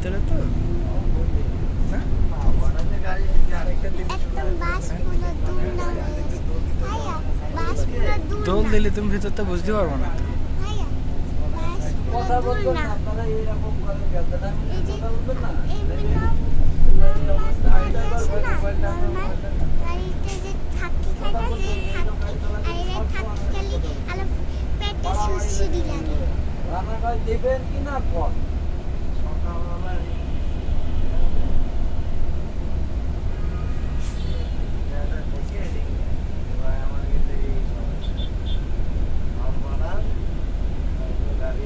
ভিতরে তো না দোল দিলে তুমি ভিতরটা বুঝতে পারবো না তো। কথা বলবেন না আপনারা এইরকম করে কথা বলবেন না রান্নাঘর দেবেন কি না পর গাড়ি